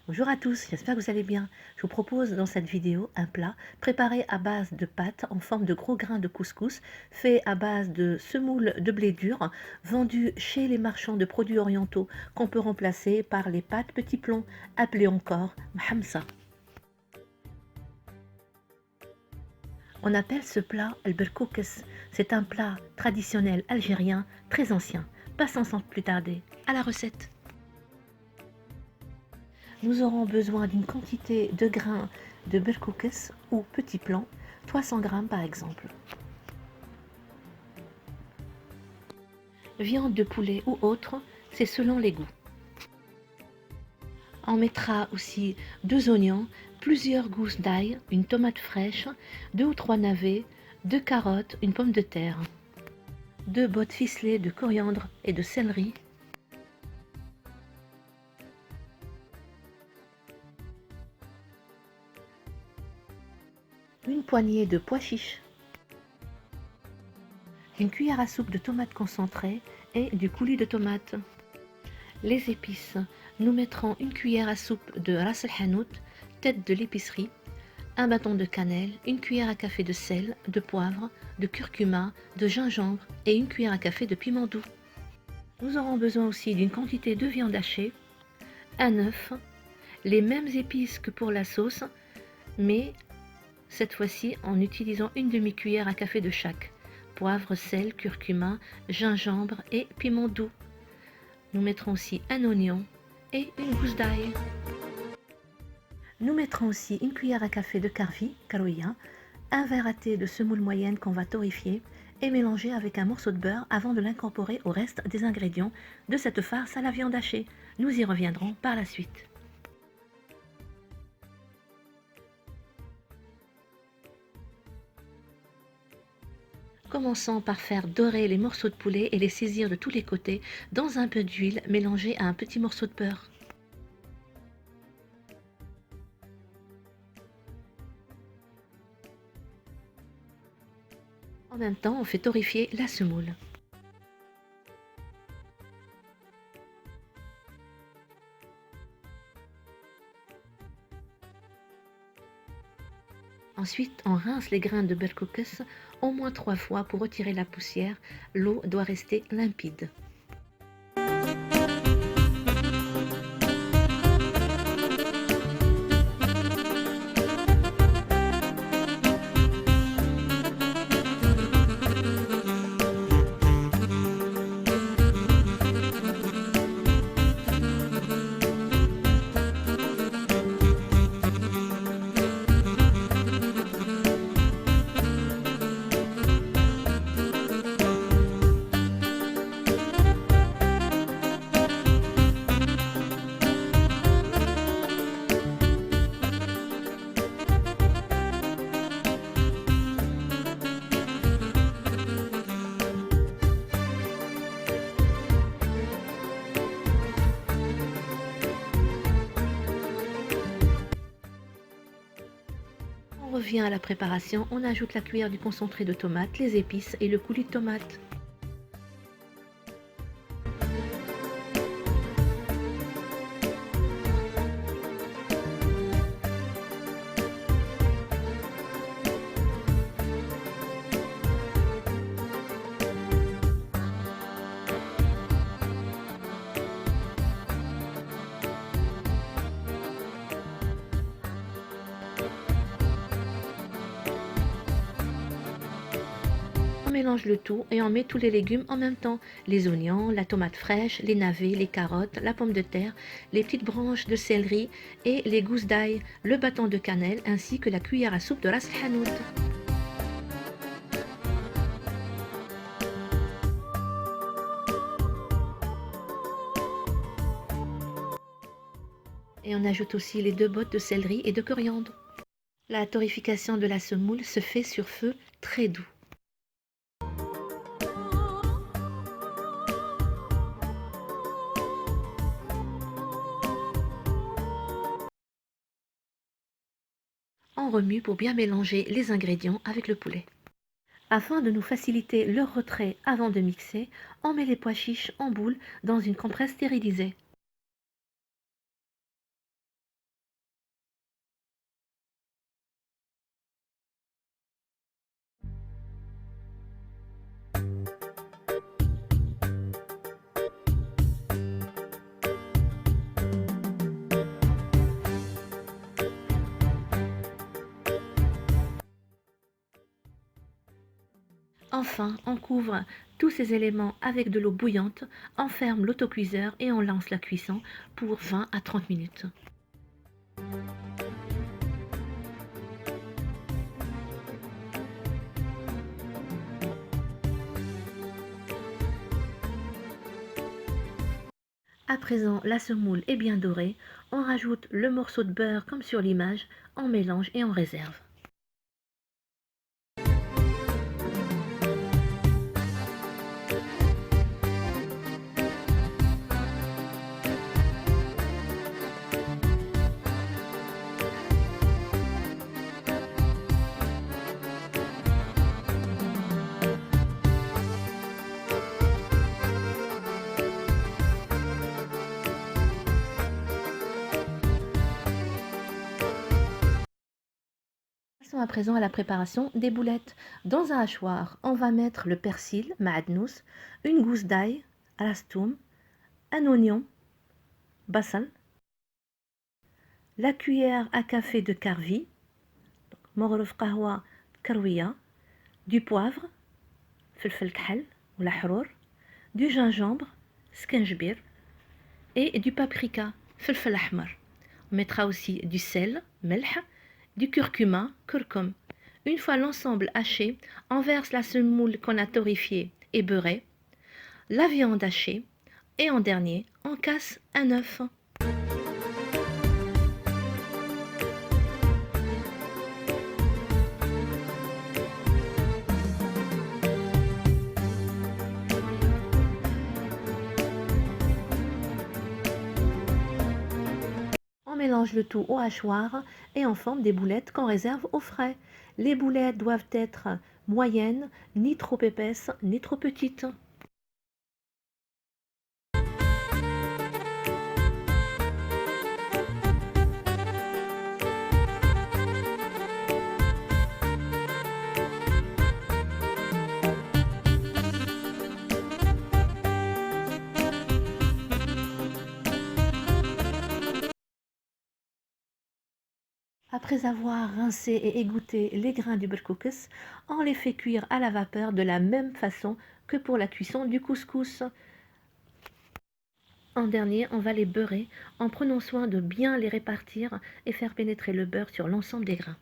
Bonjour à tous, j'espère que vous allez bien. Je vous propose dans cette vidéo un plat préparé à base de pâtes en forme de gros grains de couscous, fait à base de semoule de blé dur, vendu chez les marchands de produits orientaux qu'on peut remplacer par les pâtes petits plomb, appelées encore mhamsa. On appelle ce plat el berkoukes. C'est un plat traditionnel algérien très ancien. Passons sans plus tarder à la recette. Nous aurons besoin d'une quantité de grains de berkoukes ou petits plants, 300 g par exemple. Viande de poulet ou autre, c'est selon les goûts. On mettra aussi 2 oignons, plusieurs gousses d'ail, une tomate fraîche, 2 ou 3 navets, 2 carottes, une pomme de terre, 2 bottes ficelées de coriandre et de céleri, une poignée de pois chiches, une cuillère à soupe de tomates concentrées et du coulis de tomate. Les épices, nous mettrons une cuillère à soupe de ras el hanout, tête de l'épicerie, un bâton de cannelle, une cuillère à café de sel, de poivre, de curcuma, de gingembre et une cuillère à café de piment doux. Nous aurons besoin aussi d'une quantité de viande hachée, un œuf, les mêmes épices que pour la sauce, mais cette fois-ci en utilisant une demi-cuillère à café de chaque. Poivre, sel, curcuma, gingembre et piment doux. Nous mettrons aussi un oignon et une gousse d'ail. Nous mettrons aussi une cuillère à café de karfi, karoya, un verre à thé de semoule moyenne qu'on va torréfier et mélanger avec un morceau de beurre avant de l'incorporer au reste des ingrédients de cette farce à la viande hachée. Nous y reviendrons par la suite. Commençons par faire dorer les morceaux de poulet et les saisir de tous les côtés dans un peu d'huile mélangée à un petit morceau de beurre. En même temps, on fait torréfier la semoule. Ensuite, on rince les grains de berkoukes au moins 3 fois pour retirer la poussière. L'eau doit rester limpide. On revient à la préparation, on ajoute la cuillère du concentré de tomate, les épices et le coulis de tomate. On mélange le tout et on met tous les légumes en même temps. Les oignons, la tomate fraîche, les navets, les carottes, la pomme de terre, les petites branches de céleri et les gousses d'ail, le bâton de cannelle ainsi que la cuillère à soupe de ras el hanout. Et on ajoute aussi les 2 bottes de céleri et de coriandre. La torréfication de la semoule se fait sur feu très doux. On remue pour bien mélanger les ingrédients avec le poulet. Afin de nous faciliter leur retrait avant de mixer, on met les pois chiches en boule dans une compresse stérilisée. Enfin, on couvre tous ces éléments avec de l'eau bouillante, on ferme l'autocuiseur et on lance la cuisson pour 20 à 30 minutes. À présent, la semoule est bien dorée, on rajoute le morceau de beurre comme sur l'image, on mélange et on réserve. Passons à présent à la préparation des boulettes. Dans un hachoir, on va mettre le persil, ma'adnous, une gousse d'ail, rastoum, un oignon, basal, la cuillère à café de karvi, مغرف قهوة كروية, du poivre, فلفل كحل ولا حرور, du gingembre, سكنجبير, et du paprika, فلفل أحمر. On mettra aussi du sel, ملح, du curcuma, curcum. Une fois l'ensemble haché, on verse la semoule qu'on a torréfiée et beurrée, la viande hachée, et en dernier, on casse un œuf. On mélange le tout au hachoir et on forme des boulettes qu'on réserve au frais. Les boulettes doivent être moyennes, ni trop épaisses, ni trop petites. Après avoir rincé et égoutté les grains du berkoukes, on les fait cuire à la vapeur de la même façon que pour la cuisson du couscous. En dernier, on va les beurrer en prenant soin de bien les répartir et faire pénétrer le beurre sur l'ensemble des grains.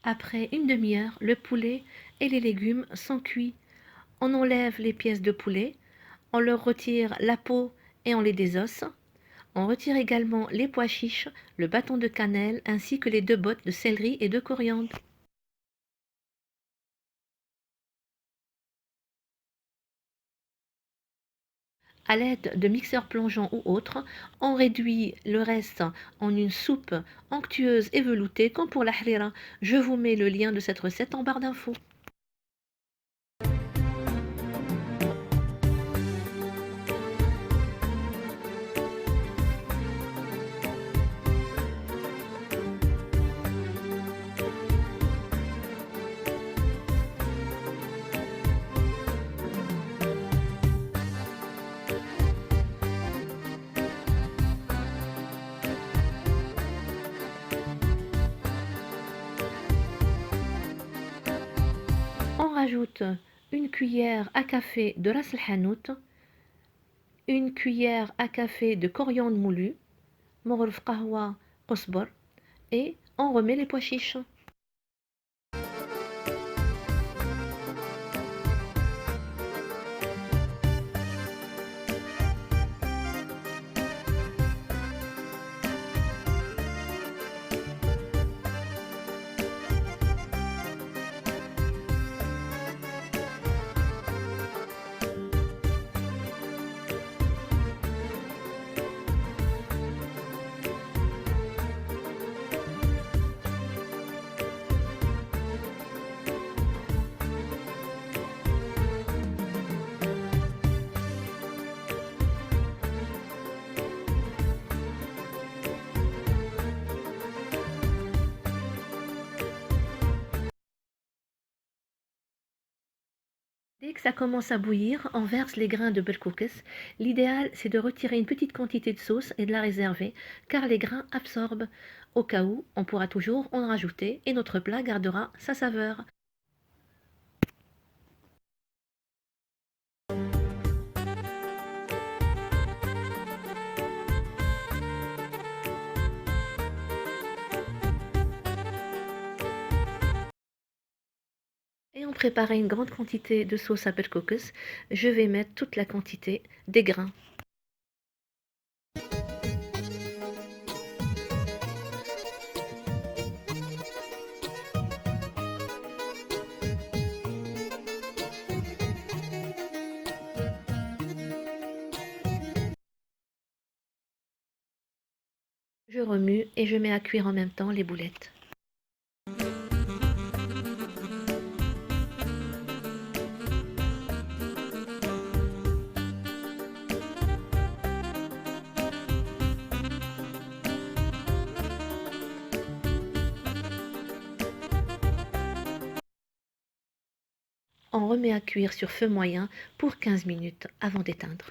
Après une demi-heure, le poulet et les légumes sont cuits. On enlève les pièces de poulet, on leur retire la peau et on les désosse. On retire également les pois chiches, le bâton de cannelle ainsi que les 2 bottes de céleri et de coriandre. À l'aide de mixeurs plongeants ou autres, on réduit le reste en une soupe onctueuse et veloutée comme pour la harira. Je vous mets le lien de cette recette en barre d'infos. On rajoute une cuillère à café de ras el hanout, une cuillère à café de coriandre moulu, مغرف قهوة قزبر, et on remet les pois chiches. Dès que ça commence à bouillir, on verse les grains de berkoukes. L'idéal, c'est de retirer une petite quantité de sauce et de la réserver, car les grains absorbent. Au cas où, on pourra toujours en rajouter et notre plat gardera sa saveur. Ayant préparé une grande quantité de sauce à berkoukes, je vais mettre toute la quantité des grains. Je remue et je mets à cuire en même temps les boulettes. On remet à cuire sur feu moyen pour 15 minutes avant d'éteindre.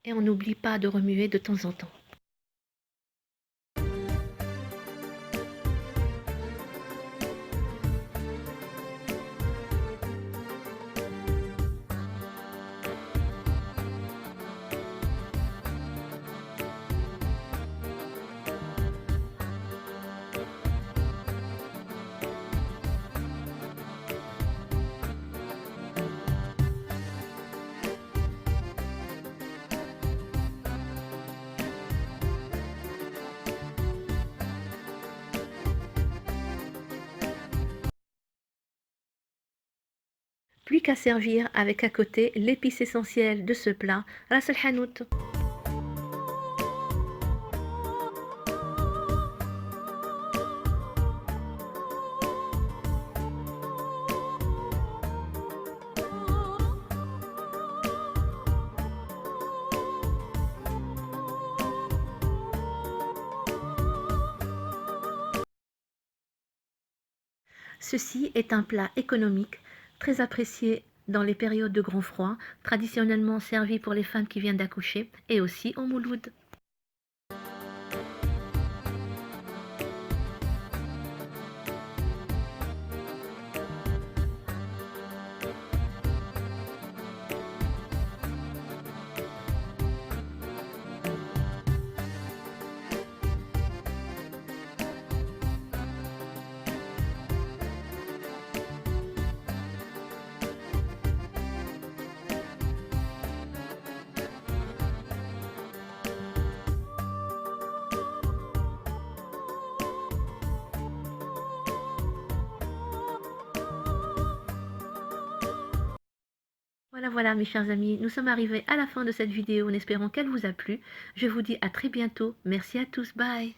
Et on n'oublie pas de remuer de temps en temps. Plus qu'à servir avec à côté l'épice essentielle de ce plat, ras el hanout. Ceci est un plat économique, très apprécié dans les périodes de grand froid, traditionnellement servi pour les femmes qui viennent d'accoucher et aussi au Mouloud. Voilà mes chers amis, nous sommes arrivés à la fin de cette vidéo en espérant qu'elle vous a plu. Je vous dis à très bientôt. Merci à tous, bye.